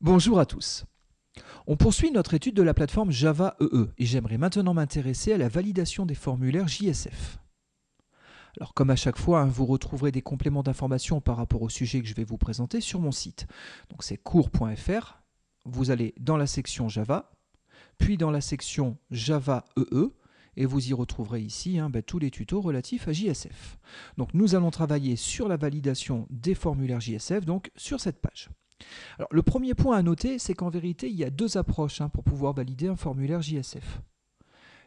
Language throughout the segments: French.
Bonjour à tous. On poursuit notre étude de la plateforme Java EE et j'aimerais maintenant m'intéresser à la validation des formulaires JSF. Alors comme à chaque fois, vous retrouverez des compléments d'informations par rapport au sujet que je vais vous présenter sur mon site. Donc c'est cours.fr, vous allez dans la section Java, puis dans la section Java EE, et vous y retrouverez ici tous les tutos relatifs à JSF. Donc nous allons travailler sur la validation des formulaires JSF, donc sur cette page. Alors, le premier point à noter, c'est qu'en vérité, il y a deux approches pour pouvoir valider un formulaire JSF.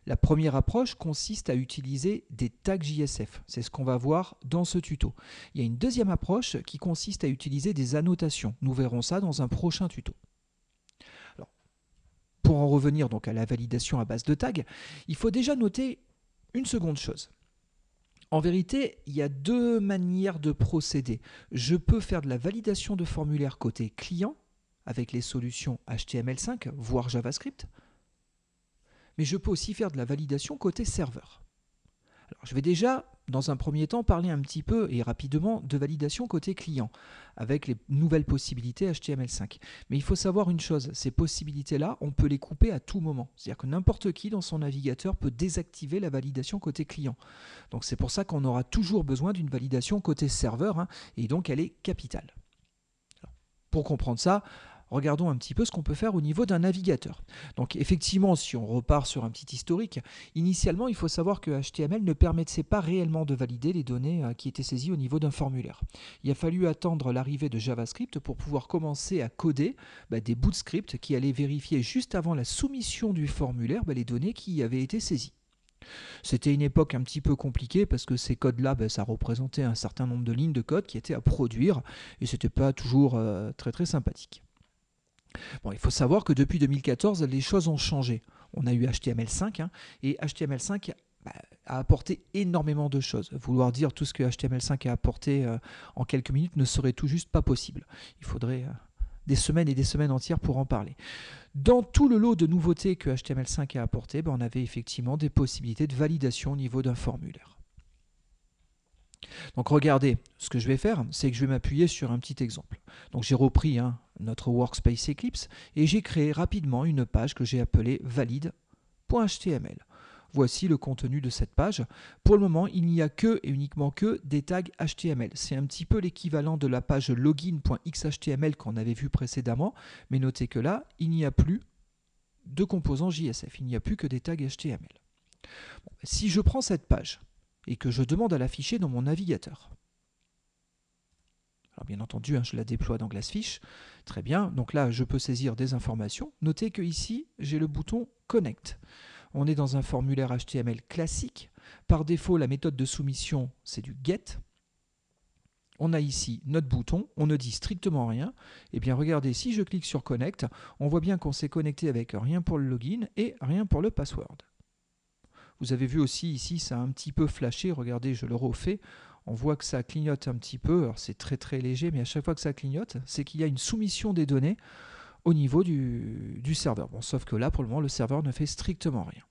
La première approche consiste à utiliser des tags JSF. C'est ce qu'on va voir dans ce tuto. Il y a une deuxième approche qui consiste à utiliser des annotations. Nous verrons ça dans un prochain tuto. Alors, pour en revenir donc à la validation à base de tags, il faut déjà noter une seconde chose. En vérité, il y a deux manières de procéder. Je peux faire de la validation de formulaire côté client, avec les solutions HTML5, voire JavaScript, mais je peux aussi faire de la validation côté serveur. Alors, je vais déjà, dans un premier temps, parler un petit peu et rapidement de validation côté client, avec les nouvelles possibilités HTML5. Mais il faut savoir une chose, ces possibilités-là, on peut les couper à tout moment. C'est-à-dire que n'importe qui dans son navigateur peut désactiver la validation côté client. Donc c'est pour ça qu'on aura toujours besoin d'une validation côté serveur, et donc elle est capitale. Alors, pour comprendre ça, regardons un petit peu ce qu'on peut faire au niveau d'un navigateur. Donc effectivement, si on repart sur un petit historique, initialement il faut savoir que HTML ne permettait pas réellement de valider les données qui étaient saisies au niveau d'un formulaire. Il a fallu attendre l'arrivée de JavaScript pour pouvoir commencer à coder des bouts de script qui allaient vérifier juste avant la soumission du formulaire les données qui avaient été saisies. C'était une époque un petit peu compliquée parce que ces codes-là, ça représentait un certain nombre de lignes de code qui étaient à produire et c'était pas toujours très sympathique. Bon, il faut savoir que depuis 2014, les choses ont changé. On a eu HTML5 et HTML5 a apporté énormément de choses. Vouloir dire tout ce que HTML5 a apporté en quelques minutes ne serait tout juste pas possible. Il faudrait des semaines et des semaines entières pour en parler. Dans tout le lot de nouveautés que HTML5 a apporté, on avait effectivement des possibilités de validation au niveau d'un formulaire. Donc regardez, ce que je vais faire, c'est que je vais m'appuyer sur un petit exemple. Donc j'ai repris notre workspace Eclipse et j'ai créé rapidement une page que j'ai appelée valide.html. Voici le contenu de cette page. Pour le moment, il n'y a que et uniquement que des tags HTML. C'est un petit peu l'équivalent de la page login.xhtml qu'on avait vu précédemment, mais notez que là, il n'y a plus de composants JSF, il n'y a plus que des tags HTML. Bon, si je prends cette page et que je demande à l'afficher dans mon navigateur, alors bien entendu, je la déploie dans Glassfish, très bien, donc là je peux saisir des informations. Notez que ici, j'ai le bouton Connect. On est dans un formulaire HTML classique. Par défaut, la méthode de soumission, c'est du GET. On a ici notre bouton, on ne dit strictement rien. Et bien regardez, si je clique sur Connect, on voit bien qu'on s'est connecté avec rien pour le login et rien pour le password. Vous avez vu aussi ici, ça a un petit peu flashé. Regardez, je le refais. On voit que ça clignote un petit peu. Alors c'est très léger, mais à chaque fois que ça clignote, c'est qu'il y a une soumission des données au niveau du serveur. Bon, sauf que là, pour le moment, le serveur ne fait strictement rien.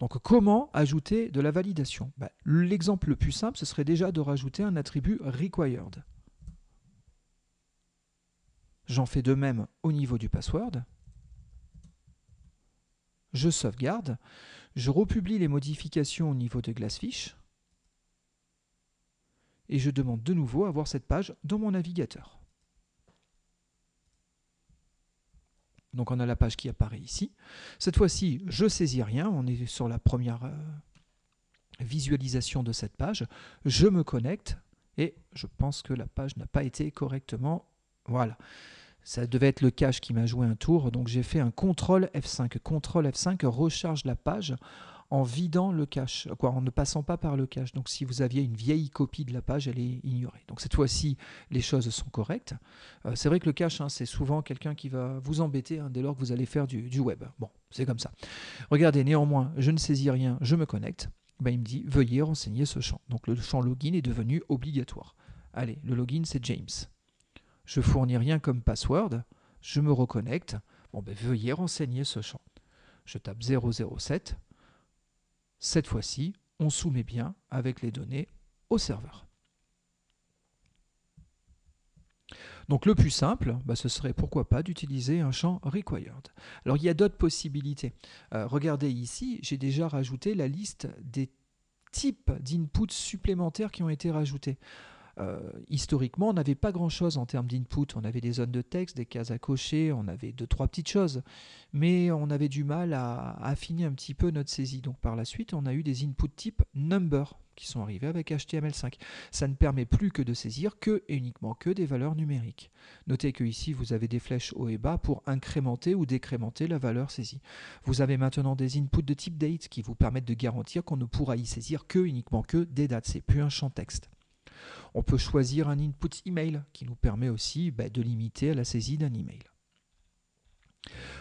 Donc comment ajouter de la validation? L'exemple le plus simple, ce serait déjà de rajouter un attribut required. J'en fais de même au niveau du password. Je sauvegarde. Je republie les modifications au niveau de Glassfish. Et je demande de nouveau à voir cette page dans mon navigateur. Donc on a la page qui apparaît ici. Cette fois-ci, je ne saisis rien. On est sur la première visualisation de cette page. Je me connecte et je pense que la page n'a pas été correctement... Voilà. Ça devait être le cache qui m'a joué un tour. Donc j'ai fait un CTRL F5. CTRL F5 recharge la page en vidant le cache, en ne passant pas par le cache. Donc si vous aviez une vieille copie de la page, elle est ignorée. Donc cette fois-ci, les choses sont correctes. C'est vrai que le cache, c'est souvent quelqu'un qui va vous embêter dès lors que vous allez faire du web. Bon, c'est comme ça. Regardez, néanmoins, je ne saisis rien, je me connecte. Il me dit « Veuillez renseigner ce champ ». Donc le champ login est devenu obligatoire. Allez, le login, c'est James. Je fournis rien comme password, je me reconnecte. Veuillez renseigner ce champ. Je tape 007. Cette fois-ci, on soumet bien avec les données au serveur. Donc le plus simple, ce serait pourquoi pas d'utiliser un champ required. Alors il y a d'autres possibilités. Regardez ici, j'ai déjà rajouté la liste des types d'inputs supplémentaires qui ont été rajoutés. Historiquement, on n'avait pas grand-chose en termes d'input. On avait des zones de texte, des cases à cocher, on avait 2-3 petites choses. Mais on avait du mal à affiner un petit peu notre saisie. Donc par la suite, on a eu des inputs type number qui sont arrivés avec HTML5. Ça ne permet plus que de saisir que et uniquement que des valeurs numériques. Notez que ici, vous avez des flèches haut et bas pour incrémenter ou décrémenter la valeur saisie. Vous avez maintenant des inputs de type date qui vous permettent de garantir qu'on ne pourra y saisir que uniquement que des dates. C'est plus un champ texte. On peut choisir un input email qui nous permet aussi de limiter à la saisie d'un email.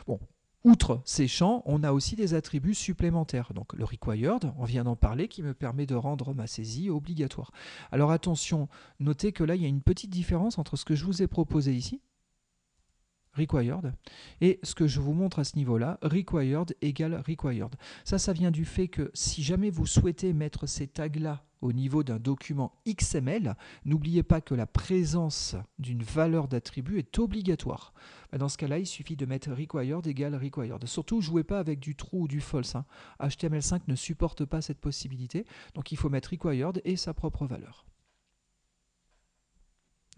Bon, outre ces champs, on a aussi des attributs supplémentaires. Donc le required, on vient d'en parler, qui me permet de rendre ma saisie obligatoire. Alors attention, notez que là, il y a une petite différence entre ce que je vous ai proposé ici, required, et ce que je vous montre à ce niveau-là, required égale required. Ça vient du fait que si jamais vous souhaitez mettre ces tags-là au niveau d'un document XML, n'oubliez pas que la présence d'une valeur d'attribut est obligatoire. Dans ce cas-là, il suffit de mettre required égale required. Surtout, jouez pas avec du true ou du false. HTML5 ne supporte pas cette possibilité, donc il faut mettre required et sa propre valeur.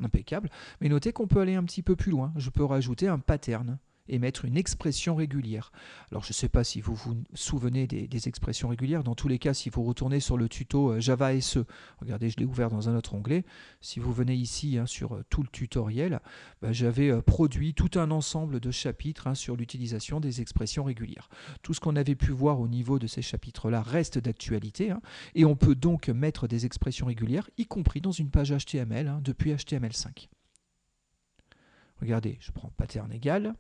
Impeccable, mais notez qu'on peut aller un petit peu plus loin. Je peux rajouter un pattern et mettre une expression régulière. Alors je ne sais pas si vous vous souvenez des expressions régulières. Dans tous les cas, si vous retournez sur le tuto Java SE, regardez, je l'ai ouvert dans un autre onglet. Si vous venez ici sur tout le tutoriel, j'avais produit tout un ensemble de chapitres sur l'utilisation des expressions régulières. Tout ce qu'on avait pu voir au niveau de ces chapitres-là reste d'actualité, et on peut donc mettre des expressions régulières, y compris dans une page HTML, depuis HTML5. Regardez, je prends pattern égal.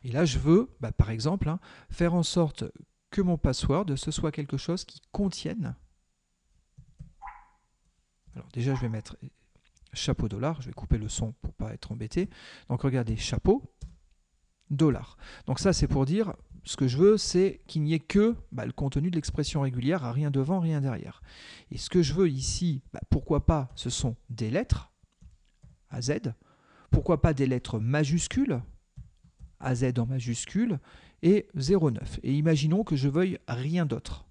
Et là, je veux, par exemple, faire en sorte que mon password, ce soit quelque chose qui contienne. Alors déjà, je vais mettre chapeau $. Je vais couper le son pour ne pas être embêté. Donc regardez, chapeau $. Donc ça, c'est pour dire, ce que je veux, c'est qu'il n'y ait que le contenu de l'expression régulière, rien devant, rien derrière. Et ce que je veux ici, pourquoi pas, ce sont des lettres, à Z. Pourquoi pas des lettres majuscules, AZ en majuscule, et 09. Et imaginons que je veuille rien d'autre.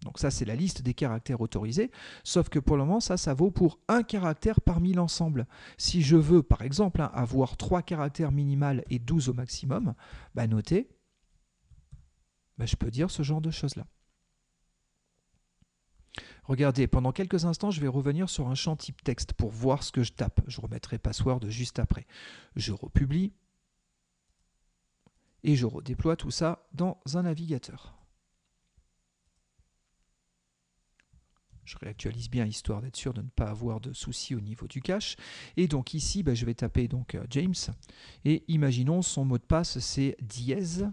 Donc ça, c'est la liste des caractères autorisés, sauf que pour le moment, ça vaut pour un caractère parmi l'ensemble. Si je veux, par exemple, avoir 3 caractères minimales et 12 au maximum, notez, je peux dire ce genre de choses-là. Regardez, pendant quelques instants, je vais revenir sur un champ type texte pour voir ce que je tape. Je remettrai password juste après. Je republie. Et je redéploie tout ça dans un navigateur. Je réactualise bien histoire d'être sûr de ne pas avoir de soucis au niveau du cache. Et donc ici, je vais taper James. Et imaginons son mot de passe, c'est dièse,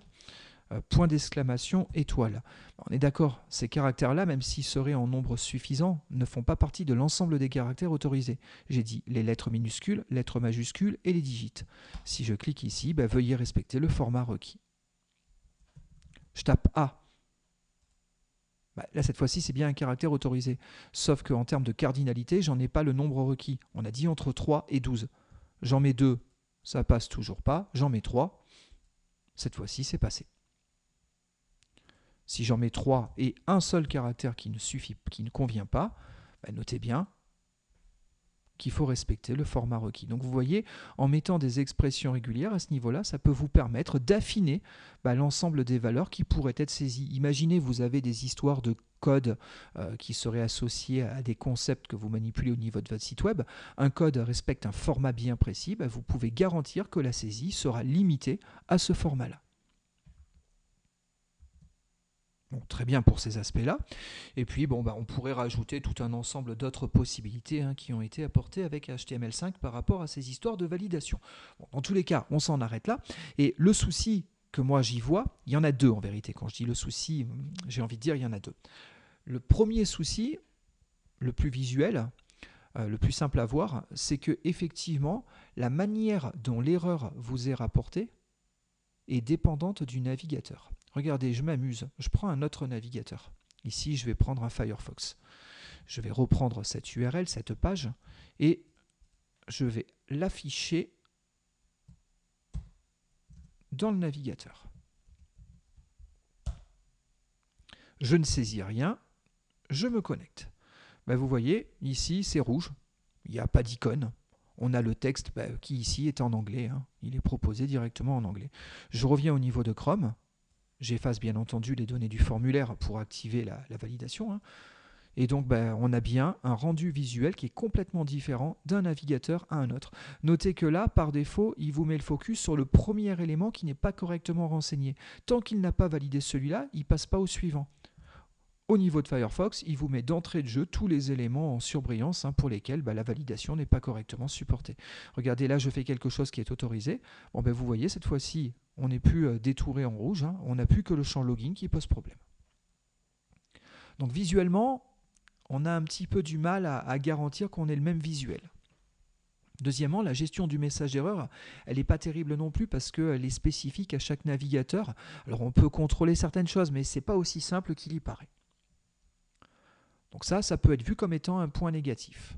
point d'exclamation, étoile. On est d'accord, ces caractères-là, même s'ils seraient en nombre suffisant, ne font pas partie de l'ensemble des caractères autorisés. J'ai dit les lettres minuscules, lettres majuscules et les digits. Si je clique ici, veuillez respecter le format requis. Je tape A. Là, cette fois-ci, c'est bien un caractère autorisé. Sauf qu'en termes de cardinalité, j'en ai pas le nombre requis. On a dit entre 3 et 12. J'en mets 2, ça passe toujours pas. J'en mets 3, cette fois-ci, c'est passé. Si j'en mets 3 et un seul caractère qui ne convient pas, notez bien qu'il faut respecter le format requis. Donc vous voyez, en mettant des expressions régulières à ce niveau-là, ça peut vous permettre d'affiner l'ensemble des valeurs qui pourraient être saisies. Imaginez, vous avez des histoires de code qui seraient associés à des concepts que vous manipulez au niveau de votre site web. Un code respecte un format bien précis, vous pouvez garantir que la saisie sera limitée à ce format-là. Bon, très bien pour ces aspects-là. Et puis, on pourrait rajouter tout un ensemble d'autres possibilités qui ont été apportées avec HTML5 par rapport à ces histoires de validation. Bon, dans tous les cas, on s'en arrête là. Et le souci que moi j'y vois, il y en a deux en vérité. Quand je dis le souci, j'ai envie de dire il y en a deux. Le premier souci, le plus visuel, le plus simple à voir, c'est que effectivement, la manière dont l'erreur vous est rapportée est dépendante du navigateur. Regardez, je m'amuse, je prends un autre navigateur. Ici, je vais prendre un Firefox. Je vais reprendre cette URL, cette page, et je vais l'afficher dans le navigateur. Je ne saisis rien, je me connecte. Vous voyez, ici c'est rouge, il n'y a pas d'icône. On a le texte qui ici est en anglais, hein. Il est proposé directement en anglais. Je reviens au niveau de Chrome, j'efface bien entendu les données du formulaire pour activer la validation, hein. Et donc on a bien un rendu visuel qui est complètement différent d'un navigateur à un autre. Notez que là, par défaut, il vous met le focus sur le premier élément qui n'est pas correctement renseigné. Tant qu'il n'a pas validé celui-là, il ne passe pas au suivant. Au niveau de Firefox, il vous met d'entrée de jeu tous les éléments en surbrillance, hein, pour lesquels la validation n'est pas correctement supportée. Regardez, là je fais quelque chose qui est autorisé. Vous voyez, cette fois-ci, on n'est plus détouré en rouge, hein. On n'a plus que le champ login qui pose problème. Donc visuellement, on a un petit peu du mal à garantir qu'on ait le même visuel. Deuxièmement, la gestion du message d'erreur, elle n'est pas terrible non plus parce qu'elle est spécifique à chaque navigateur. Alors on peut contrôler certaines choses, mais ce n'est pas aussi simple qu'il y paraît. Donc ça peut être vu comme étant un point négatif.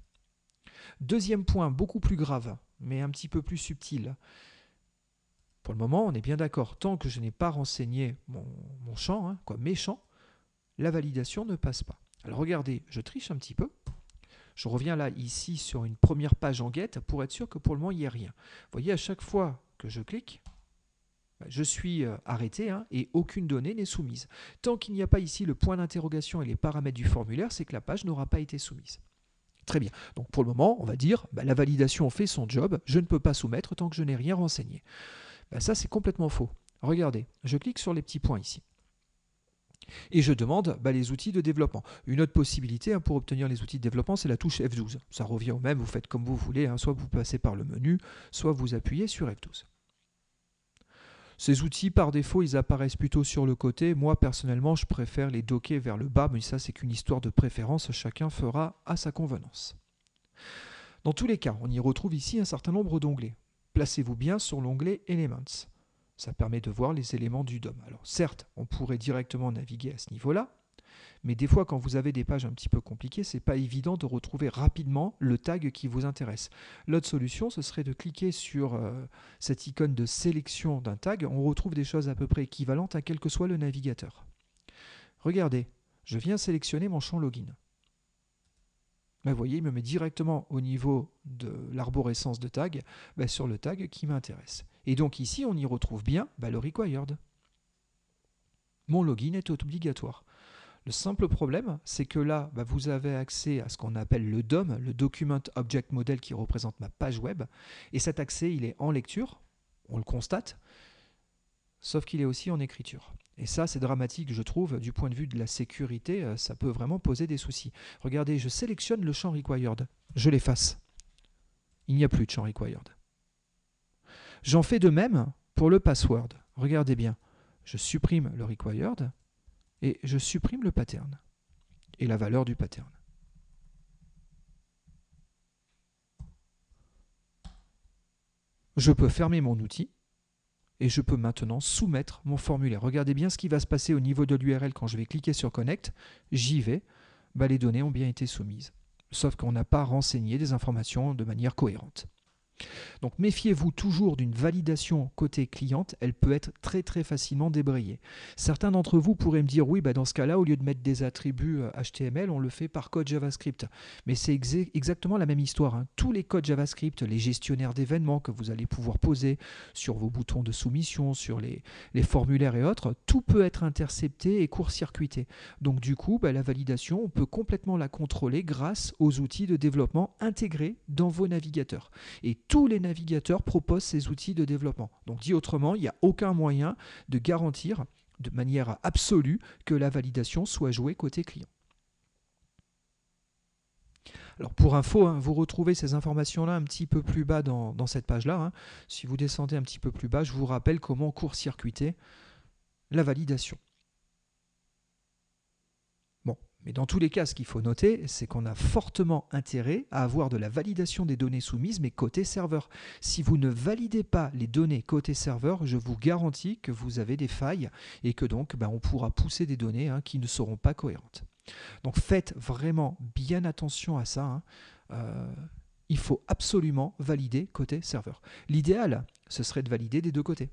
Deuxième point, beaucoup plus grave, mais un petit peu plus subtil. Pour le moment, on est bien d'accord, tant que je n'ai pas renseigné mon champ, hein, mes champs, la validation ne passe pas. Alors regardez, je triche un petit peu. Je reviens là, ici, sur une première page en get pour être sûr que pour le moment, il n'y ait rien. Vous voyez, à chaque fois que je clique, je suis arrêté, hein, et aucune donnée n'est soumise. Tant qu'il n'y a pas ici le point d'interrogation et les paramètres du formulaire, c'est que la page n'aura pas été soumise. Très bien. Donc pour le moment, on va dire, la validation fait son job, je ne peux pas soumettre tant que je n'ai rien renseigné. Ça, c'est complètement faux. Regardez, je clique sur les petits points ici. Et je demande les outils de développement. Une autre possibilité, hein, pour obtenir les outils de développement, c'est la touche F12. Ça revient au même, vous faites comme vous voulez, hein, soit vous passez par le menu, soit vous appuyez sur F12. Ces outils, par défaut, ils apparaissent plutôt sur le côté. Moi, personnellement, je préfère les docker vers le bas, mais ça, c'est qu'une histoire de préférence. Chacun fera à sa convenance. Dans tous les cas, on y retrouve ici un certain nombre d'onglets. Placez-vous bien sur l'onglet Elements. Ça permet de voir les éléments du DOM. Alors certes, on pourrait directement naviguer à ce niveau-là, mais des fois, quand vous avez des pages un petit peu compliquées, ce n'est pas évident de retrouver rapidement le tag qui vous intéresse. L'autre solution, ce serait de cliquer sur cette icône de sélection d'un tag. On retrouve des choses à peu près équivalentes à quel que soit le navigateur. Regardez, je viens sélectionner mon champ login. Vous voyez, il me met directement au niveau de l'arborescence de tag, sur le tag qui m'intéresse. Et donc ici, on y retrouve bien le required. Mon login est obligatoire. Le simple problème, c'est que là, vous avez accès à ce qu'on appelle le DOM, le Document Object Model qui représente ma page web. Et cet accès, il est en lecture, on le constate, sauf qu'il est aussi en écriture. Et ça, c'est dramatique, je trouve, du point de vue de la sécurité, ça peut vraiment poser des soucis. Regardez, je sélectionne le champ required, je l'efface. Il n'y a plus de champ required. J'en fais de même pour le password. Regardez bien, je supprime le required et je supprime le pattern et la valeur du pattern. Je peux fermer mon outil et je peux maintenant soumettre mon formulaire. Regardez bien ce qui va se passer au niveau de l'URL quand je vais cliquer sur Connect. J'y vais, les données ont bien été soumises. Sauf qu'on n'a pas renseigné des informations de manière cohérente. Donc méfiez-vous toujours d'une validation côté cliente, elle peut être très facilement débrayée. Certains d'entre vous pourraient me dire oui, dans ce cas-là, au lieu de mettre des attributs HTML, on le fait par code JavaScript. Mais c'est exactement la même histoire, hein. Tous les codes JavaScript, les gestionnaires d'événements que vous allez pouvoir poser sur vos boutons de soumission, sur les formulaires et autres, tout peut être intercepté et court-circuité. Donc du coup, la validation, on peut complètement la contrôler grâce aux outils de développement intégrés dans vos navigateurs. Et tous les navigateurs proposent ces outils de développement. Donc dit autrement, il n'y a aucun moyen de garantir de manière absolue que la validation soit jouée côté client. Alors pour info, hein, vous retrouvez ces informations-là un petit peu plus bas dans cette page-là, hein. Si vous descendez un petit peu plus bas, je vous rappelle comment court-circuiter la validation. Mais dans tous les cas, ce qu'il faut noter, c'est qu'on a fortement intérêt à avoir de la validation des données soumises, mais côté serveur. Si vous ne validez pas les données côté serveur, je vous garantis que vous avez des failles et que donc on pourra pousser des données qui ne seront pas cohérentes. Donc faites vraiment bien attention à ça, hein. Il faut absolument valider côté serveur. L'idéal, ce serait de valider des deux côtés.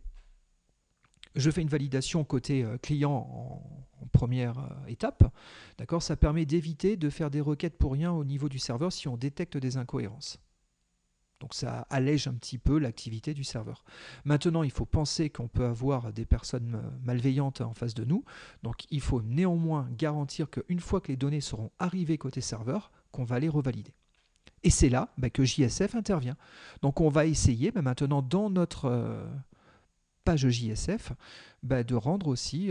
Je fais une validation côté client en première étape. D'accord, ça permet d'éviter de faire des requêtes pour rien au niveau du serveur si on détecte des incohérences. Donc ça allège un petit peu l'activité du serveur. Maintenant, il faut penser qu'on peut avoir des personnes malveillantes en face de nous. Donc il faut néanmoins garantir qu'une fois que les données seront arrivées côté serveur, qu'on va les revalider. Et c'est là que JSF intervient. Donc on va essayer maintenant dans notre page JSF de rendre aussi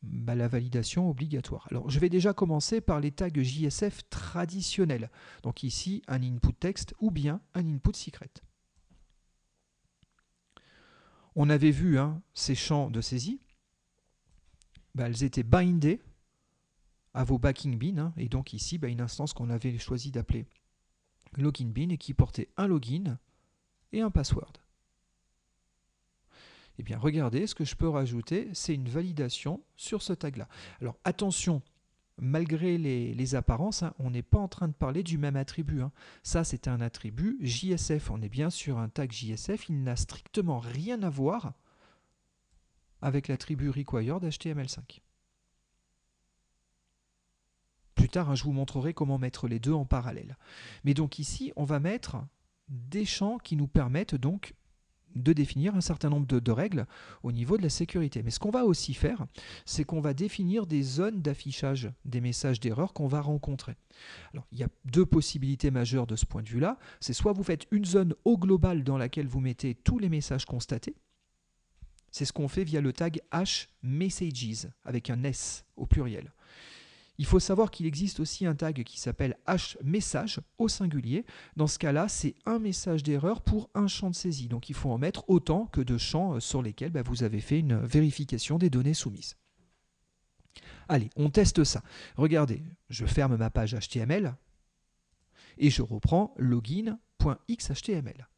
la validation obligatoire. Alors je vais déjà commencer par les tags JSF traditionnels. Donc ici un input text ou bien un input secret. On avait vu ces champs de saisie. Elles étaient bindées à vos backing beans. Et donc ici une instance qu'on avait choisi d'appeler login bean et qui portait un login et un password. Eh bien, regardez, ce que je peux rajouter, c'est une validation sur ce tag-là. Alors, attention, malgré les apparences, on n'est pas en train de parler du même attribut. Ça, c'est un attribut JSF. On est bien sur un tag JSF. Il n'a strictement rien à voir avec l'attribut required HTML5. Plus tard, je vous montrerai comment mettre les deux en parallèle. Mais donc ici, on va mettre des champs qui nous permettent donc de définir un certain nombre de règles au niveau de la sécurité. Mais ce qu'on va aussi faire, c'est qu'on va définir des zones d'affichage des messages d'erreur qu'on va rencontrer. Alors, il y a deux possibilités majeures de ce point de vue-là. C'est soit vous faites une zone au global dans laquelle vous mettez tous les messages constatés. C'est ce qu'on fait via le tag hMessages, avec un S au pluriel. Il faut savoir qu'il existe aussi un tag qui s'appelle hMessage au singulier. Dans ce cas-là, c'est un message d'erreur pour un champ de saisie. Donc il faut en mettre autant que de champs sur lesquels vous avez fait une vérification des données soumises. Allez, on teste ça. Regardez, je ferme ma page HTML et je reprends login.xhtml.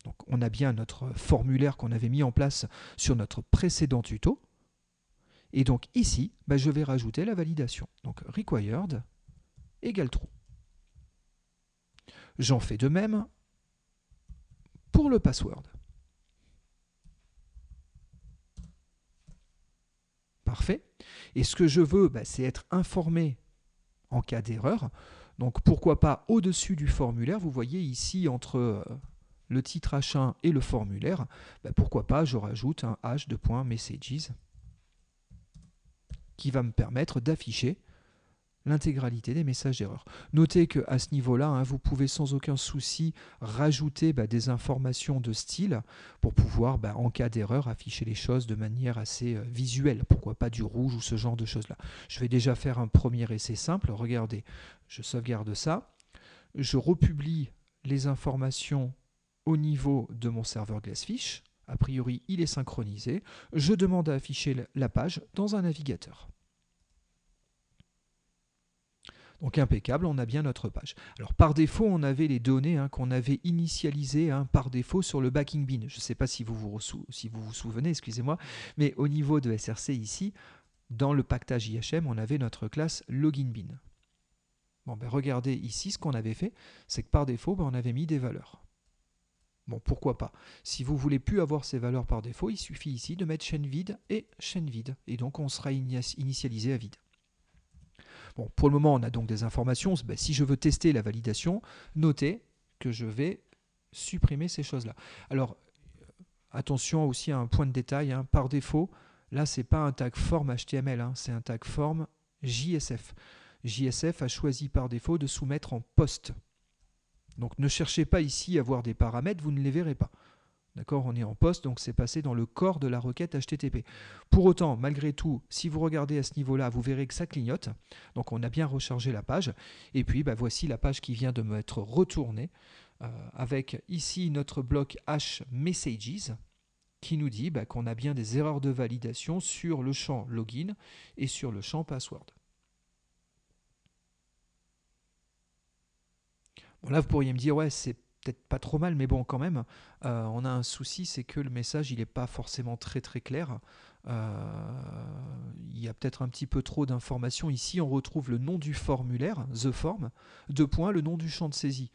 Donc on a bien notre formulaire qu'on avait mis en place sur notre précédent tuto. Et donc ici, je vais rajouter la validation. Donc required égale true. J'en fais de même pour le password. Parfait. Et ce que je veux, c'est être informé en cas d'erreur. Donc pourquoi pas au-dessus du formulaire, vous voyez ici entre le titre H1 et le formulaire, pourquoi pas je rajoute un h2.messages qui va me permettre d'afficher l'intégralité des messages d'erreur. Notez qu'à ce niveau-là, vous pouvez sans aucun souci rajouter des informations de style pour pouvoir, en cas d'erreur, afficher les choses de manière assez visuelle. Pourquoi pas du rouge ou ce genre de choses-là. Je vais déjà faire un premier essai simple. Regardez, je sauvegarde ça. Je republie les informations au niveau de mon serveur Glassfish. A priori, il est synchronisé. Je demande à afficher la page dans un navigateur. Donc impeccable, on a bien notre page. Alors par défaut, on avait les données qu'on avait initialisées par défaut sur le backing bean. Je ne sais pas si vous vous souvenez, excusez-moi, mais au niveau de SRC ici, dans le pactage IHM, on avait notre classe login bean. Bon, regardez ici, ce qu'on avait fait, c'est que par défaut, on avait mis des valeurs. Bon, pourquoi pas. Si vous ne voulez plus avoir ces valeurs par défaut, il suffit ici de mettre chaîne vide et chaîne vide. Et donc, on sera initialisé à vide. Bon, pour le moment, on a donc des informations. Si je veux tester la validation, notez que je vais supprimer ces choses-là. Alors, attention aussi à un point de détail. Par défaut, là, ce n'est pas un tag form HTML, c'est un tag form JSF. JSF a choisi par défaut de soumettre en post. Donc ne cherchez pas ici à voir des paramètres, vous ne les verrez pas. D'accord, on est en post, donc c'est passé dans le corps de la requête HTTP. Pour autant, malgré tout, si vous regardez à ce niveau-là, vous verrez que ça clignote. Donc on a bien rechargé la page. Et puis voici la page qui vient de m'être retournée avec ici notre bloc hMessages qui nous dit qu'on a bien des erreurs de validation sur le champ login et sur le champ password. Bon, là, vous pourriez me dire, ouais, c'est peut-être pas trop mal, mais bon, quand même, on a un souci, c'est que le message, il n'est pas forcément très très clair. Il y a peut-être un petit peu trop d'informations. Ici, on retrouve le nom du formulaire, the form, deux points, le nom du champ de saisie.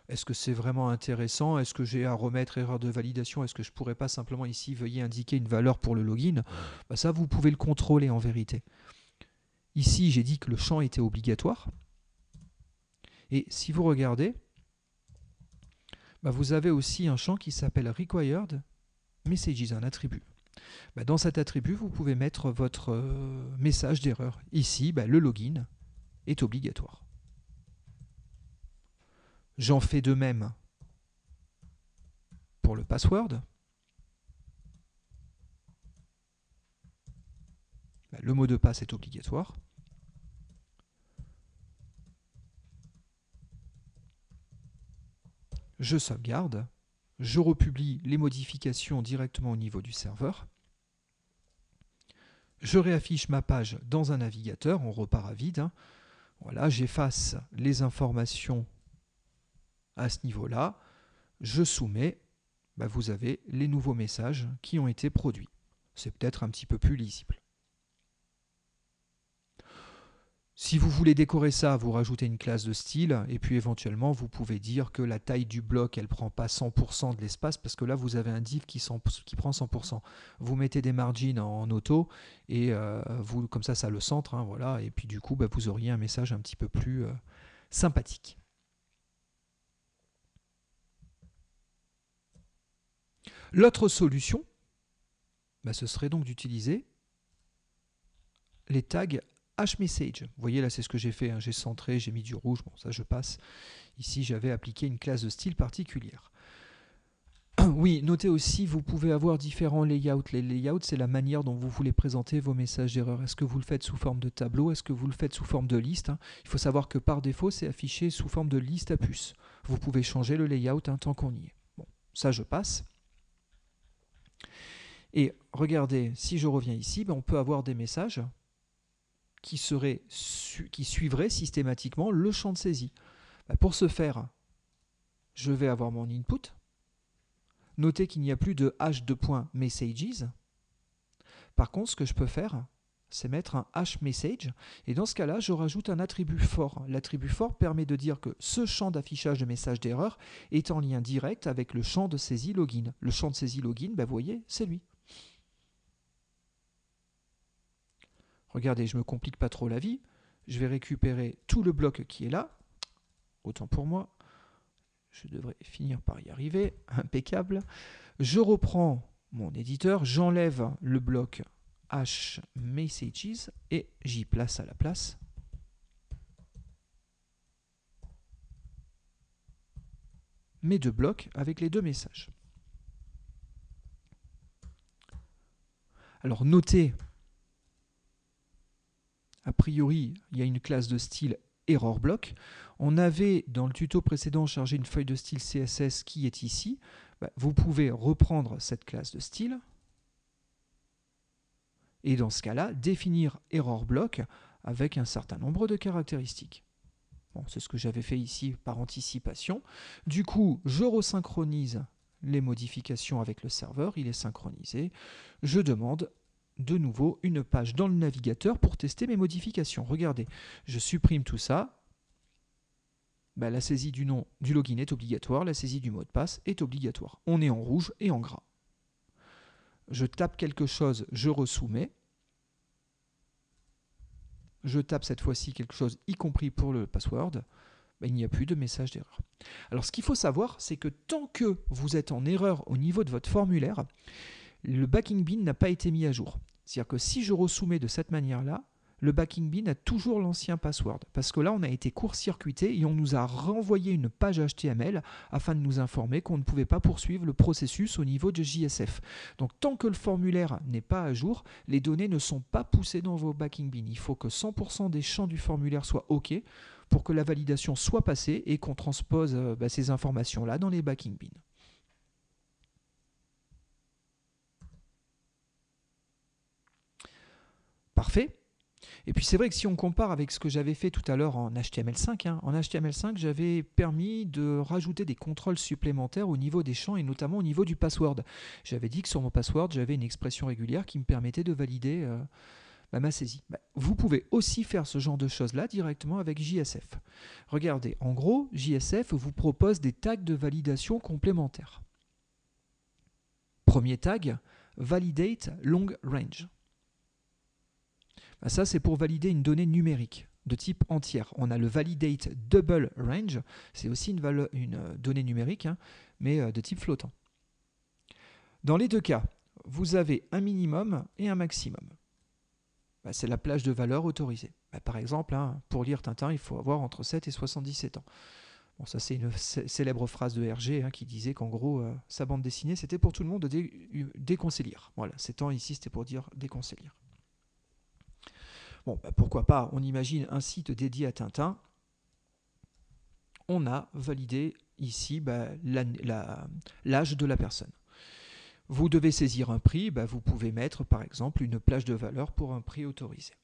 Est-ce que c'est vraiment intéressant? Est-ce que j'ai à remettre erreur de validation? Est-ce que je pourrais pas simplement ici, veuillez indiquer une valeur pour le login? Bah, ça, vous pouvez le contrôler en vérité. Ici, j'ai dit que le champ était obligatoire. Et si vous regardez, bah, vous avez aussi un champ qui s'appelle Required Messages, un attribut. Bah, dans cet attribut, vous pouvez mettre votre message d'erreur. Ici, bah, le login est obligatoire. J'en fais de même pour le password. Bah, le mot de passe est obligatoire. Je sauvegarde. Je republie les modifications directement au niveau du serveur. Je réaffiche ma page dans un navigateur, on repart à vide. Voilà, j'efface les informations à ce niveau-là. Je soumets, bah vous avez les nouveaux messages qui ont été produits. C'est peut-être un petit peu plus lisible. Si vous voulez décorer ça, vous rajoutez une classe de style et puis éventuellement vous pouvez dire que la taille du bloc elle prend pas 100% de l'espace parce que là vous avez un div qui prend 100%. Vous mettez des margins en auto et vous comme ça le centre, hein, voilà, et puis du coup bah, vous auriez un message un petit peu plus sympathique. L'autre solution, bah, ce serait donc d'utiliser les tags hMessage. Vous voyez là c'est ce que j'ai fait, hein. J'ai centré, j'ai mis du rouge, bon ça je passe. Ici j'avais appliqué une classe de style particulière. Oui, notez aussi, vous pouvez avoir différents layouts. Les layouts, c'est la manière dont vous voulez présenter vos messages d'erreur. Est-ce que vous le faites sous forme de tableau? Est-ce que vous le faites sous forme de liste? Il faut savoir que par défaut, c'est affiché sous forme de liste à puce. Vous pouvez changer le layout tant qu'on y est. Bon, ça je passe. Et regardez, si je reviens ici, ben on peut avoir des messages qui suivraient systématiquement le champ de saisie. Ben pour ce faire, je vais avoir mon input. Notez qu'il n'y a plus de h2.messages. Par contre, ce que je peux faire, c'est mettre un hMessage. Et dans ce cas-là, je rajoute un attribut for. L'attribut for permet de dire que ce champ d'affichage de message d'erreur est en lien direct avec le champ de saisie login. Le champ de saisie login, ben vous voyez, c'est lui. Regardez, je ne me complique pas trop la vie. Je vais récupérer tout le bloc qui est là. Autant pour moi. Je devrais finir par y arriver. Impeccable. Je reprends mon éditeur, j'enlève le bloc hMessages et j'y place à la place mes deux blocs avec les deux messages. Alors notez, a priori, il y a une classe de style error block. On avait dans le tuto précédent chargé une feuille de style CSS qui est ici. Vous pouvez reprendre cette classe de style et dans ce cas-là, définir error block avec un certain nombre de caractéristiques. Bon, c'est ce que j'avais fait ici par anticipation. Du coup, je resynchronise les modifications avec le serveur, il est synchronisé. Je demande de nouveau une page dans le navigateur pour tester mes modifications. Regardez, je supprime tout ça. La saisie du nom du login est obligatoire, la saisie du mot de passe est obligatoire. On est en rouge et en gras. Je tape quelque chose, je resoumets. Je tape cette fois-ci quelque chose, y compris pour le password. Il n'y a plus de message d'erreur. Alors ce qu'il faut savoir, c'est que tant que vous êtes en erreur au niveau de votre formulaire, le backing bin n'a pas été mis à jour. C'est-à-dire que si je resoumets de cette manière-là, le backing bin a toujours l'ancien password. Parce que là, on a été court-circuité et on nous a renvoyé une page HTML afin de nous informer qu'on ne pouvait pas poursuivre le processus au niveau de JSF. Donc tant que le formulaire n'est pas à jour, les données ne sont pas poussées dans vos backing bin. Il faut que 100% des champs du formulaire soient OK pour que la validation soit passée et qu'on transpose ces informations-là dans les backing bins. Parfait. Et puis c'est vrai que si on compare avec ce que j'avais fait tout à l'heure en HTML5, en HTML5 j'avais permis de rajouter des contrôles supplémentaires au niveau des champs et notamment au niveau du password. J'avais dit que sur mon password j'avais une expression régulière qui me permettait de valider ma saisie. Vous pouvez aussi faire ce genre de choses-là directement avec JSF. Regardez, en gros, JSF vous propose des tags de validation complémentaires. Premier tag, Validate Long Range. Ça, c'est pour valider une donnée numérique de type entière. On a le Validate Double Range, c'est aussi une donnée numérique, mais de type flottant. Dans les deux cas, vous avez un minimum et un maximum. C'est la plage de valeurs autorisée. Par exemple, pour lire Tintin, il faut avoir entre 7 et 77 ans. Bon, ça, c'est une célèbre phrase de Hergé qui disait qu'en gros, sa bande dessinée, c'était pour tout le monde dès qu'on sait lire. Voilà, 7 ans ici, c'était pour dire dès qu'on sait lire. Bon, pourquoi pas, on imagine un site dédié à Tintin. On a validé ici l'âge de la personne. Vous devez saisir un prix, vous pouvez mettre par exemple une plage de valeur pour un prix autorisé.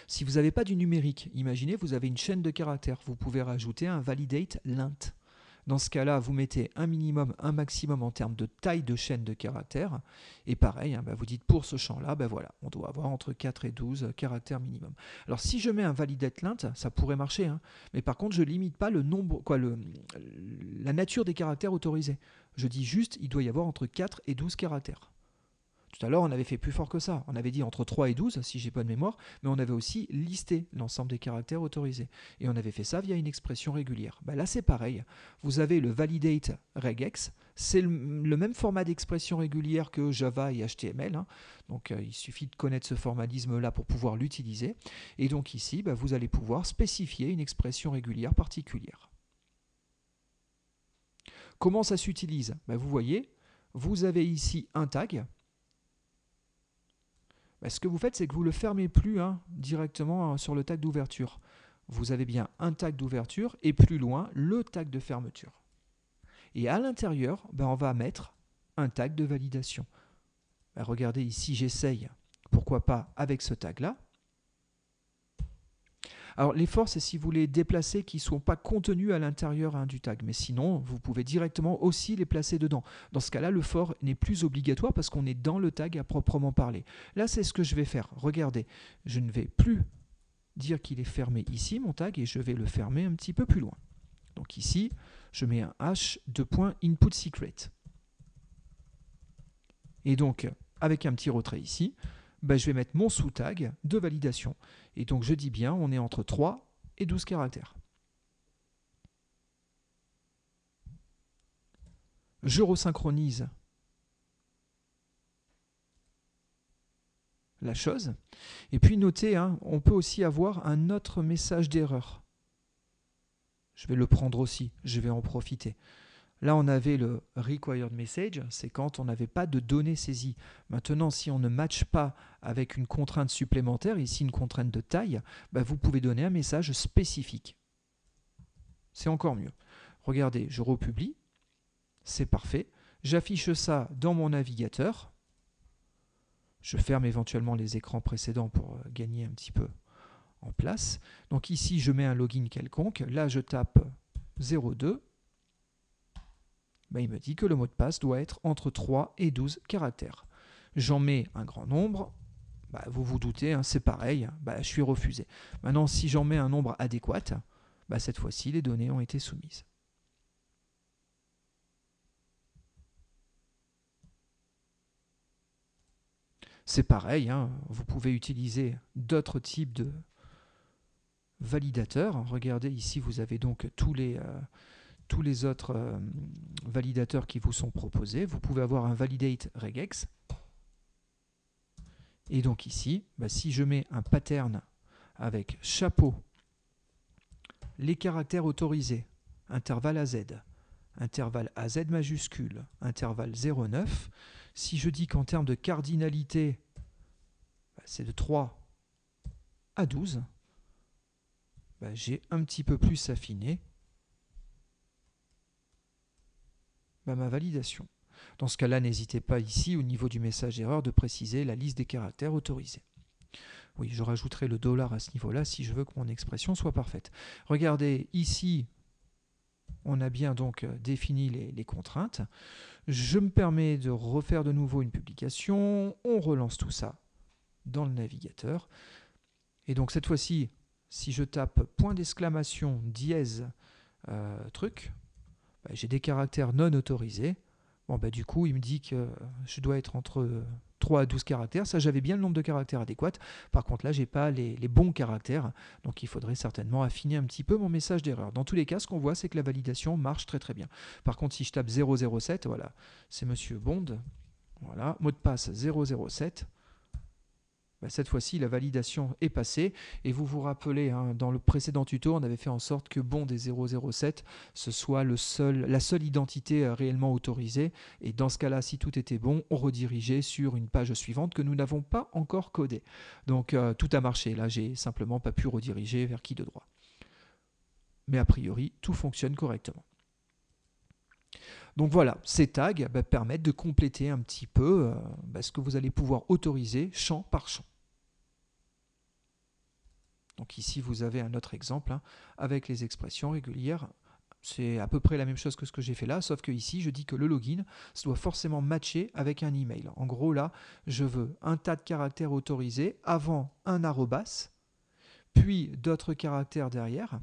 Si vous n'avez pas du numérique, imaginez vous avez une chaîne de caractères, vous pouvez rajouter un validate lint. Dans ce cas-là, vous mettez un minimum, un maximum en termes de taille de chaîne de caractères. Et pareil, vous dites pour ce champ-là, voilà, on doit avoir entre 4 et 12 caractères minimum. Alors si je mets un validate lint, ça pourrait marcher, mais par contre je ne limite pas le nombre, la nature des caractères autorisés. Je dis juste, il doit y avoir entre 4 et 12 caractères. Tout à l'heure, on avait fait plus fort que ça. On avait dit entre 3 et 12, si j'ai pas de mémoire, mais on avait aussi listé l'ensemble des caractères autorisés. Et on avait fait ça via une expression régulière. Là, c'est pareil. Vous avez le validate regex. C'est le même format d'expression régulière que Java et HTML. Donc, il suffit de connaître ce formalisme-là pour pouvoir l'utiliser. Et donc ici, vous allez pouvoir spécifier une expression régulière particulière. Comment ça s'utilise ? Vous voyez, vous avez ici un tag. Ce que vous faites, c'est que vous ne le fermez plus directement sur le tag d'ouverture. Vous avez bien un tag d'ouverture et plus loin, le tag de fermeture. Et à l'intérieur, on va mettre un tag de validation. Regardez ici, j'essaye, pourquoi pas avec ce tag-là. Alors l'effort, c'est si vous les déplacez qui ne sont pas contenus à l'intérieur du tag. Mais sinon, vous pouvez directement aussi les placer dedans. Dans ce cas-là, le for n'est plus obligatoire parce qu'on est dans le tag à proprement parler. Là, c'est ce que je vais faire. Regardez, je ne vais plus dire qu'il est fermé ici, mon tag, et je vais le fermer un petit peu plus loin. Donc ici, je mets un h de point input secret. Et donc, avec un petit retrait ici, je vais mettre mon sous-tag de validation. Et donc je dis bien, on est entre 3 et 12 caractères. Je resynchronise la chose. Et puis notez, on peut aussi avoir un autre message d'erreur. Je vais le prendre aussi, je vais en profiter. Là, on avait le required message, c'est quand on n'avait pas de données saisies. Maintenant, si on ne matche pas avec une contrainte supplémentaire, ici une contrainte de taille, vous pouvez donner un message spécifique. C'est encore mieux. Regardez, je republie, c'est parfait. J'affiche ça dans mon navigateur. Je ferme éventuellement les écrans précédents pour gagner un petit peu en place. Donc ici, je mets un login quelconque. Là, je tape 02. Il me dit que le mot de passe doit être entre 3 et 12 caractères. J'en mets un grand nombre, vous vous doutez, c'est pareil, je suis refusé. Maintenant, si j'en mets un nombre adéquat, cette fois-ci, les données ont été soumises. C'est pareil, vous pouvez utiliser d'autres types de validateurs. Regardez, ici, vous avez donc tous les autres validateurs qui vous sont proposés. Vous pouvez avoir un validate regex. Et donc ici, si je mets un pattern avec chapeau, les caractères autorisés, intervalle AZ, intervalle AZ majuscule, intervalle 0,9, si je dis qu'en termes de cardinalité, c'est de 3 à 12, j'ai un petit peu plus affiné ma validation. Dans ce cas-là, n'hésitez pas ici, au niveau du message erreur, de préciser la liste des caractères autorisés. Oui, je rajouterai le dollar à ce niveau-là si je veux que mon expression soit parfaite. Regardez, ici, on a bien donc défini les contraintes. Je me permets de refaire de nouveau une publication. On relance tout ça dans le navigateur. Et donc cette fois-ci, si je tape point d'exclamation dièse truc, j'ai des caractères non autorisés. Bon, du coup, il me dit que je dois être entre 3 à 12 caractères. Ça, j'avais bien le nombre de caractères adéquat. Par contre, là, je n'ai pas les bons caractères. Donc, il faudrait certainement affiner un petit peu mon message d'erreur. Dans tous les cas, ce qu'on voit, c'est que la validation marche très très bien. Par contre, si je tape 007, voilà, c'est Monsieur Bond. Voilà, mot de passe 007. Cette fois-ci, la validation est passée. Et vous vous rappelez, dans le précédent tuto, on avait fait en sorte que Bond et 007, ce soit la seule identité réellement autorisée. Et dans ce cas-là, si tout était bon, on redirigeait sur une page suivante que nous n'avons pas encore codée. Donc tout a marché. Là, j'ai simplement pas pu rediriger vers qui de droit. Mais a priori, tout fonctionne correctement. Donc voilà, ces tags permettent de compléter un petit peu ce que vous allez pouvoir autoriser champ par champ. Donc ici, vous avez un autre exemple avec les expressions régulières. C'est à peu près la même chose que ce que j'ai fait là, sauf que ici, je dis que le login doit forcément matcher avec un email. En gros, là, je veux un tas de caractères autorisés avant un arrobas, puis d'autres caractères derrière,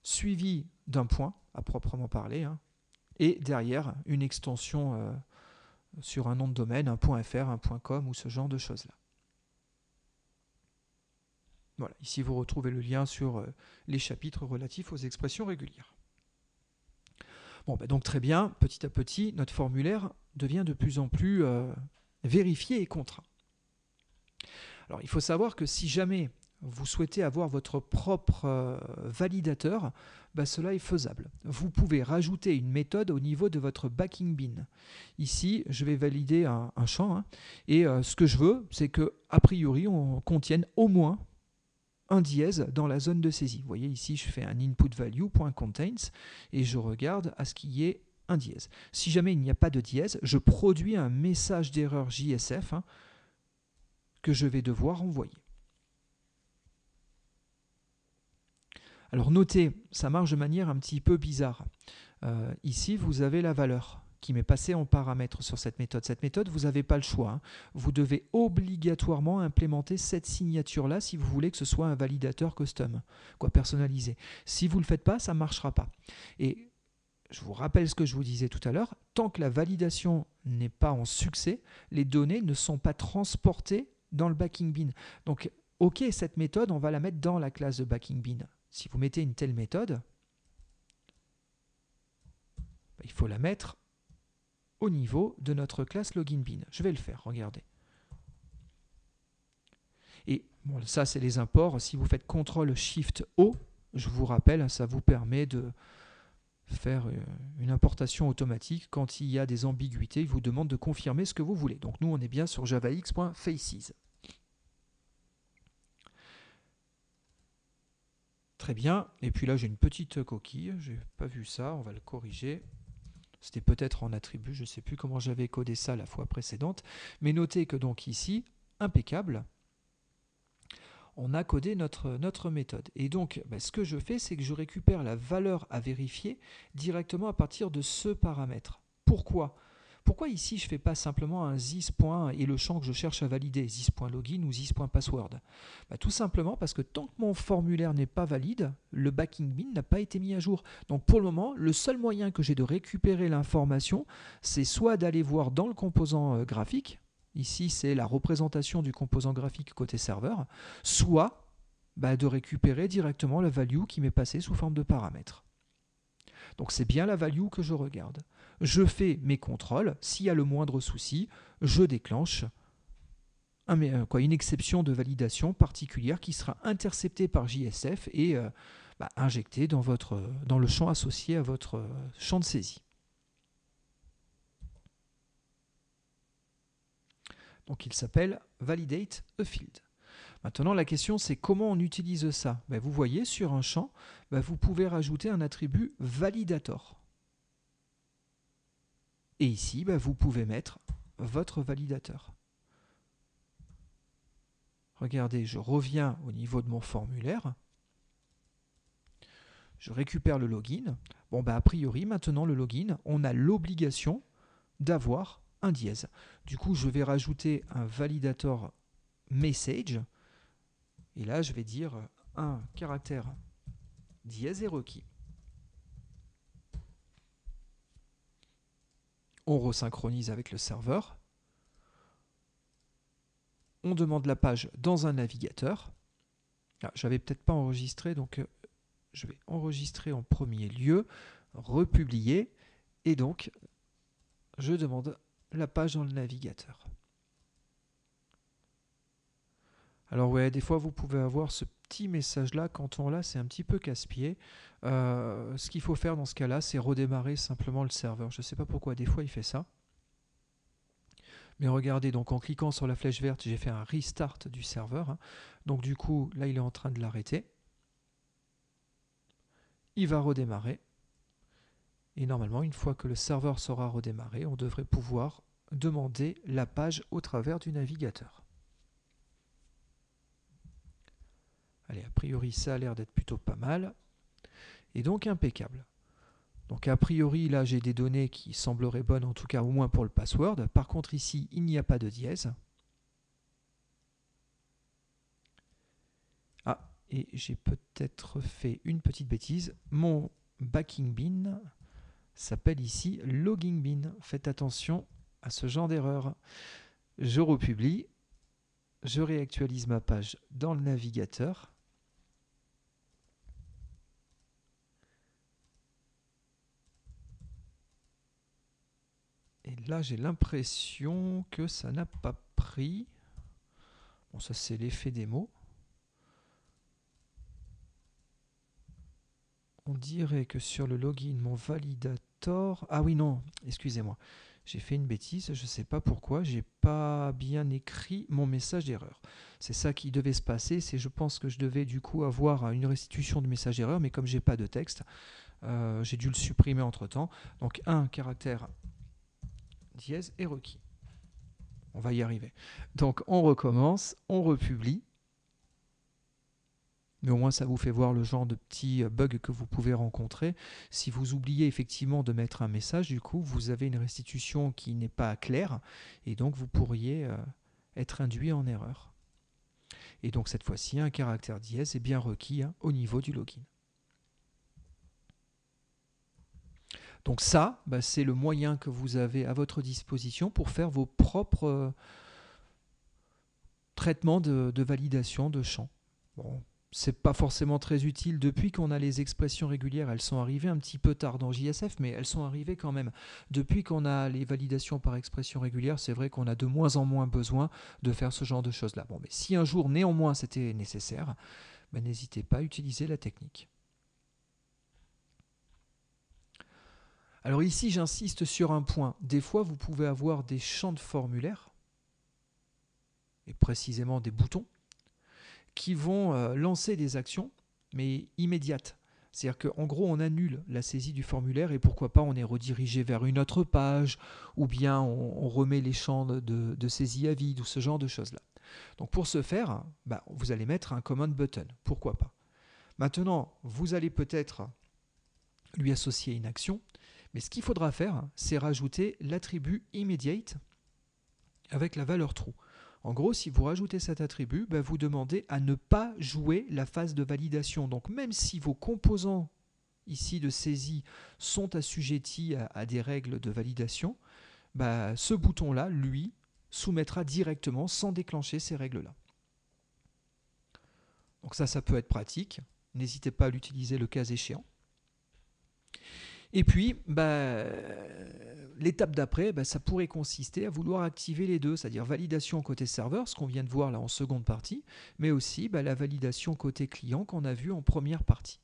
suivi d'un point, à proprement parler, et derrière, une extension sur un nom de domaine, un .fr, un .com ou ce genre de choses-là. Voilà, ici vous retrouvez le lien sur les chapitres relatifs aux expressions régulières. Bon, donc très bien, petit à petit, notre formulaire devient de plus en plus vérifié et contraint. Alors, il faut savoir que si jamais vous souhaitez avoir votre propre validateur, cela est faisable. Vous pouvez rajouter une méthode au niveau de votre backing bin. Ici, je vais valider un champ, et ce que je veux, c'est que a priori, on contienne au moins un dièse dans la zone de saisie. Vous voyez ici, je fais un input value.contains et je regarde à ce qu'il y ait un dièse. Si jamais il n'y a pas de dièse, je produis un message d'erreur JSF que je vais devoir envoyer. Alors notez, ça marche de manière un petit peu bizarre. Ici, vous avez la valeur qui m'est passée en paramètre sur cette méthode. Cette méthode, vous n'avez pas le choix. Vous devez obligatoirement implémenter cette signature-là si vous voulez que ce soit un validateur custom, personnalisé. Si vous ne le faites pas, ça ne marchera pas. Et je vous rappelle ce que je vous disais tout à l'heure, tant que la validation n'est pas en succès, les données ne sont pas transportées dans le backing bin. Donc, ok, cette méthode, on va la mettre dans la classe de backing bin. Si vous mettez une telle méthode, il faut la mettre au niveau de notre classe login bin. Je vais le faire, regardez. Et bon, ça, c'est les imports. Si vous faites CTRL-SHIFT-O, je vous rappelle, ça vous permet de faire une importation automatique. Quand il y a des ambiguïtés, il vous demande de confirmer ce que vous voulez. Donc nous, on est bien sur javax.faces. Très bien. Et puis là, j'ai une petite coquille. Je n'ai pas vu ça. On va le corriger. C'était peut-être en attribut. Je ne sais plus comment j'avais codé ça la fois précédente. Mais notez que donc ici, impeccable, on a codé notre méthode. Et donc, ce que je fais, c'est que je récupère la valeur à vérifier directement à partir de ce paramètre. Pourquoi ? Pourquoi ici je ne fais pas simplement un this. Et le champ que je cherche à valider, this.login ou this.password? Tout simplement parce que tant que mon formulaire n'est pas valide, le backing bin n'a pas été mis à jour. Donc pour le moment, le seul moyen que j'ai de récupérer l'information, c'est soit d'aller voir dans le composant graphique, ici c'est la représentation du composant graphique côté serveur, soit de récupérer directement la value qui m'est passée sous forme de paramètre. Donc c'est bien la value que je regarde. Je fais mes contrôles. S'il y a le moindre souci, je déclenche une exception de validation particulière qui sera interceptée par JSF et injectée dans le champ associé à votre champ de saisie. Donc il s'appelle Validate a Field. Maintenant, la question, c'est comment on utilise ça? Vous voyez, sur un champ, vous pouvez rajouter un attribut validator. Et ici, vous pouvez mettre votre validateur. regardez, je reviens au niveau de mon formulaire. Je récupère le login. Bon, bah, a priori, maintenant, le login, on a l'obligation d'avoir un dièse. Du coup, je vais rajouter un validator message. Et là, je vais dire un caractère dièse est requis. On resynchronise avec le serveur. On demande la page dans un navigateur. Ah, j'avais peut-être pas enregistré, donc je vais enregistrer en premier lieu, republier, et donc je demande la page dans le navigateur. Alors ouais, des fois vous pouvez avoir ce petit message là, quand on l'a, c'est un petit peu casse-pied. Ce qu'il faut faire dans ce cas-là, c'est redémarrer simplement le serveur. Je ne sais pas pourquoi, des fois il fait ça. Mais regardez, donc en cliquant sur la flèche verte, j'ai fait un restart du serveur. Hein. Donc du coup, là il est en train de l'arrêter. Il va redémarrer. Et normalement, une fois que le serveur sera redémarré, on devrait pouvoir demander la page au travers du navigateur. Allez, a priori, ça a l'air d'être plutôt pas mal. Et donc impeccable. Donc a priori, là, j'ai des données qui sembleraient bonnes, en tout cas au moins pour le password. Par contre, ici, il n'y a pas de dièse. Ah, et j'ai peut-être fait une petite bêtise. Mon backing bin s'appelle ici logging bin. Faites attention à ce genre d'erreur. Je republie. Je réactualise ma page dans le navigateur. Et là, j'ai l'impression que ça n'a pas pris. Bon, ça, c'est l'effet démo. On dirait que sur le login, mon validator... Ah oui, non, excusez-moi. J'ai fait une bêtise, je ne sais pas pourquoi. J'ai pas bien écrit mon message d'erreur. C'est ça qui devait se passer. C'est, je pense que je devais du coup avoir une restitution de message d'erreur, mais comme j'ai pas de texte, j'ai dû le supprimer entre-temps. Donc, un caractère dièse est requis. On va y arriver. Donc on recommence, on republie. Mais au moins ça vous fait voir le genre de petits bugs que vous pouvez rencontrer. Si vous oubliez effectivement de mettre un message, du coup vous avez une restitution qui n'est pas claire et donc vous pourriez être induit en erreur. Et donc cette fois-ci, un caractère dièse est bien requis au niveau du login. Donc ça, c'est le moyen que vous avez à votre disposition pour faire vos propres traitements de validation de champs. Bon, c'est pas forcément très utile depuis qu'on a les expressions régulières. Elles sont arrivées un petit peu tard dans JSF, mais elles sont arrivées quand même. Depuis qu'on a les validations par expression régulière, c'est vrai qu'on a de moins en moins besoin de faire ce genre de choses-là. Bon, mais si un jour néanmoins c'était nécessaire, n'hésitez pas à utiliser la technique. Alors ici, j'insiste sur un point. Des fois, vous pouvez avoir des champs de formulaire, et précisément des boutons, qui vont lancer des actions, mais immédiates. C'est-à-dire qu'en gros, on annule la saisie du formulaire et pourquoi pas on est redirigé vers une autre page, ou bien on remet les champs de saisie à vide, ou ce genre de choses-là. Donc pour ce faire, vous allez mettre un command button, pourquoi pas. Maintenant, vous allez peut-être lui associer une action, mais ce qu'il faudra faire, c'est rajouter l'attribut immediate avec la valeur true. En gros, si vous rajoutez cet attribut, vous demandez à ne pas jouer la phase de validation. Donc même si vos composants ici de saisie sont assujettis à des règles de validation, ce bouton-là, lui, soumettra directement sans déclencher ces règles-là. Donc ça peut être pratique. N'hésitez pas à l'utiliser le cas échéant. Et puis, l'étape d'après, ça pourrait consister à vouloir activer les deux, c'est-à-dire validation côté serveur, ce qu'on vient de voir là en seconde partie, mais aussi la validation côté client qu'on a vu en première partie.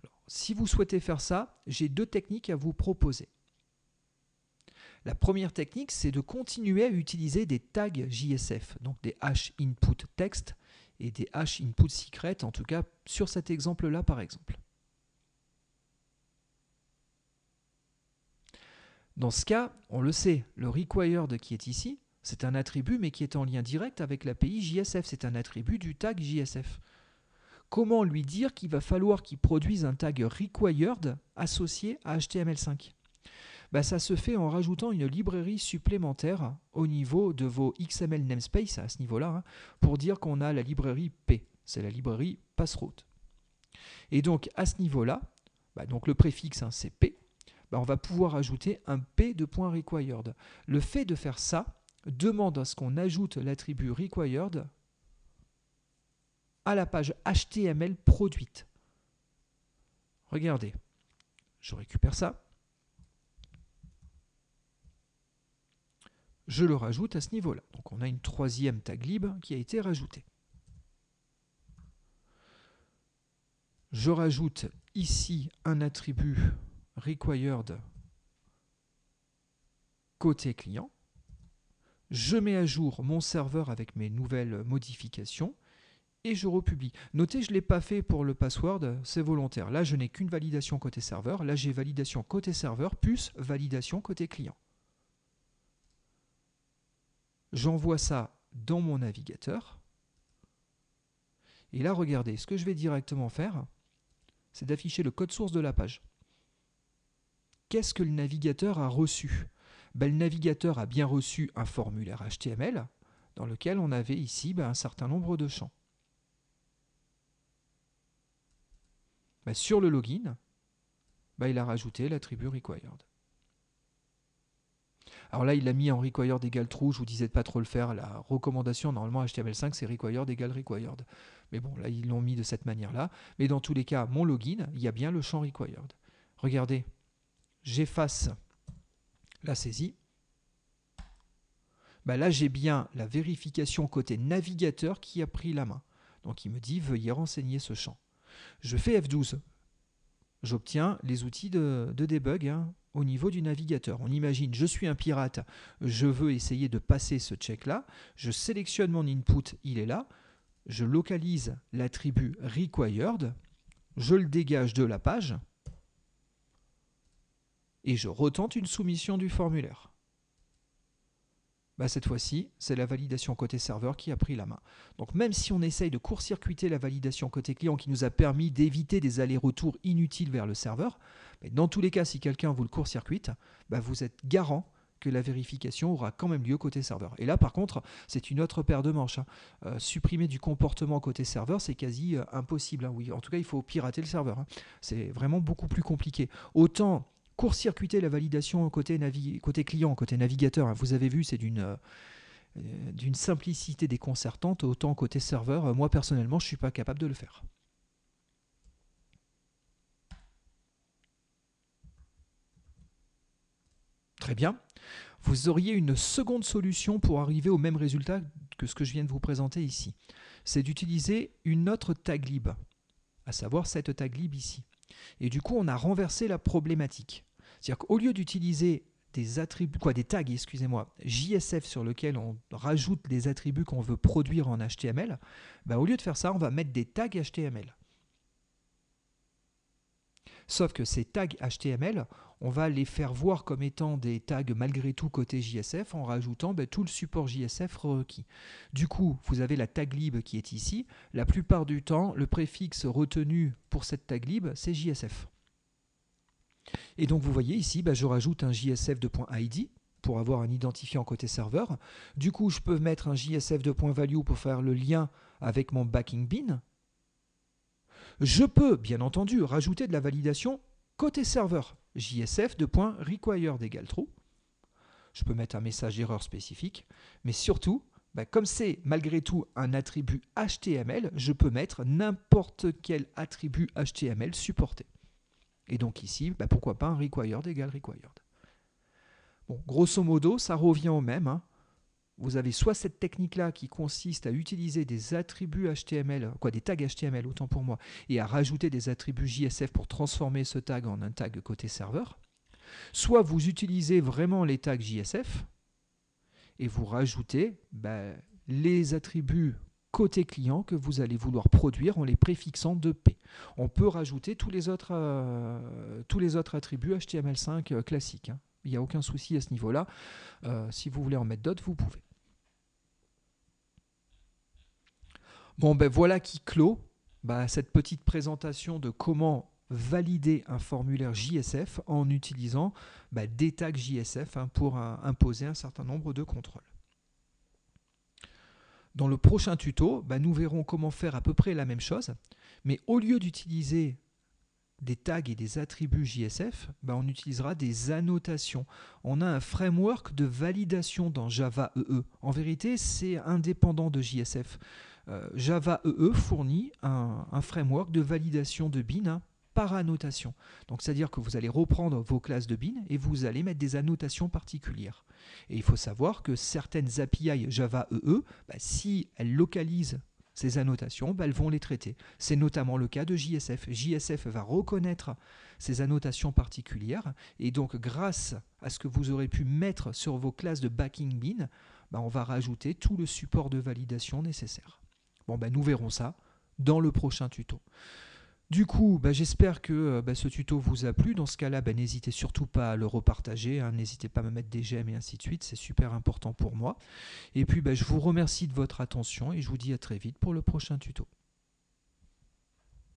Alors, si vous souhaitez faire ça, j'ai deux techniques à vous proposer. La première technique, c'est de continuer à utiliser des tags JSF, donc des hash input text et des hash input secret, en tout cas sur cet exemple-là par exemple. Dans ce cas, on le sait, le required qui est ici, C'est un attribut, mais qui est en lien direct avec l'API JSF. C'est un attribut du tag JSF. Comment lui dire qu'il va falloir qu'il produise un tag required associé à HTML5? Ça se fait en rajoutant une librairie supplémentaire au niveau de vos XML namespace, à ce niveau-là, pour dire qu'on a la librairie P. C'est la librairie passroute. Et donc, à ce niveau-là, donc le préfixe, c'est P, on va pouvoir ajouter un P de point required. Le fait de faire ça demande à ce qu'on ajoute l'attribut required à la page HTML produite. Regardez, je récupère ça. Je le rajoute à ce niveau-là. Donc on a une troisième tag lib qui a été rajoutée. Je rajoute ici un attribut required côté client. Je mets à jour mon serveur avec mes nouvelles modifications et je republie. Notez, je ne l'ai pas fait pour le password, c'est volontaire. Là, je n'ai qu'une validation côté serveur. Là, j'ai validation côté serveur plus validation côté client. J'envoie ça dans mon navigateur. Et là, regardez, ce que je vais directement faire, c'est d'afficher le code source de la page. Qu'est-ce que le navigateur a reçu? Le navigateur a bien reçu un formulaire HTML dans lequel on avait ici un certain nombre de champs. Sur le login, il a rajouté l'attribut required. Alors là, il l'a mis en required égale true, je vous disais de pas trop le faire. La recommandation, normalement, HTML5, c'est required égale required. Mais bon, là, ils l'ont mis de cette manière-là. Mais dans tous les cas, mon login, il y a bien le champ required. Regardez, j'efface la saisie. Là, j'ai bien la vérification côté navigateur qui a pris la main. Donc, il me dit, veuillez renseigner ce champ. Je fais F12. J'obtiens les outils de debug au niveau du navigateur. On imagine, je suis un pirate, je veux essayer de passer ce check-là. Je sélectionne mon input, il est là. Je localise l'attribut required. Je le dégage de la page. Et je retente une soumission du formulaire. Cette fois-ci, c'est la validation côté serveur qui a pris la main. Donc même si on essaye de court-circuiter la validation côté client qui nous a permis d'éviter des allers-retours inutiles vers le serveur, dans tous les cas, si quelqu'un vous le court-circuite, vous êtes garant que la vérification aura quand même lieu côté serveur. Et là, par contre, c'est une autre paire de manches. Supprimer du comportement côté serveur, c'est quasi impossible. Oui, en tout cas, il faut pirater le serveur. C'est vraiment beaucoup plus compliqué. Autant court-circuiter la validation côté client, côté navigateur, vous avez vu, c'est d'une simplicité déconcertante, autant côté serveur, moi personnellement, je ne suis pas capable de le faire. Très bien. Vous auriez une seconde solution pour arriver au même résultat que ce que je viens de vous présenter ici. C'est d'utiliser une autre tag lib, à savoir cette tag lib ici. Et du coup, on a renversé la problématique. C'est-à-dire qu'au lieu d'utiliser des attributs, des tags, excusez-moi, JSF sur lesquels on rajoute des attributs qu'on veut produire en HTML, au lieu de faire ça, on va mettre des tags HTML. Sauf que ces tags HTML, on va les faire voir comme étant des tags malgré tout côté JSF en rajoutant tout le support JSF requis. Du coup, vous avez la tag lib qui est ici. La plupart du temps, le préfixe retenu pour cette tag lib, c'est JSF. Et donc vous voyez ici, je rajoute un JSF2.id pour avoir un identifiant côté serveur. Du coup, je peux mettre un JSF2.value pour faire le lien avec mon backing bin. Je peux, bien entendu, rajouter de la validation côté serveur. JSF2.required égale true. Je peux mettre un message erreur spécifique. Mais surtout, comme c'est malgré tout un attribut HTML, je peux mettre n'importe quel attribut HTML supporté. Et donc ici, pourquoi pas un required égale required. Bon, grosso modo, ça revient au même. Vous avez soit cette technique-là qui consiste à utiliser des attributs HTML, des tags HTML, autant pour moi, et à rajouter des attributs JSF pour transformer ce tag en un tag côté serveur. Soit vous utilisez vraiment les tags JSF et vous rajoutez les attributs côté client que vous allez vouloir produire en les préfixant de P. On peut rajouter tous les autres attributs HTML5 classiques. Il n'y a aucun souci à ce niveau-là. Si vous voulez en mettre d'autres, vous pouvez. Bon, ben voilà qui clôt cette petite présentation de comment valider un formulaire JSF en utilisant des tags JSF pour imposer un certain nombre de contrôles. Dans le prochain tuto, nous verrons comment faire à peu près la même chose, mais au lieu d'utiliser des tags et des attributs JSF, on utilisera des annotations. On a un framework de validation dans Java EE. En vérité, c'est indépendant de JSF. Java EE fournit un framework de validation de bin par annotation. Donc, c'est-à-dire que vous allez reprendre vos classes de bin et vous allez mettre des annotations particulières. Et il faut savoir que certaines API Java EE, si elles localisent ces annotations, elles vont les traiter. C'est notamment le cas de JSF. JSF va reconnaître ces annotations particulières et donc grâce à ce que vous aurez pu mettre sur vos classes de backing bin, on va rajouter tout le support de validation nécessaire. Bon, nous verrons ça dans le prochain tuto. Du coup, j'espère que ce tuto vous a plu. Dans ce cas-là, n'hésitez surtout pas à le repartager. N'hésitez pas à me mettre des j'aime et ainsi de suite. C'est super important pour moi. Et puis, je vous remercie de votre attention et je vous dis à très vite pour le prochain tuto.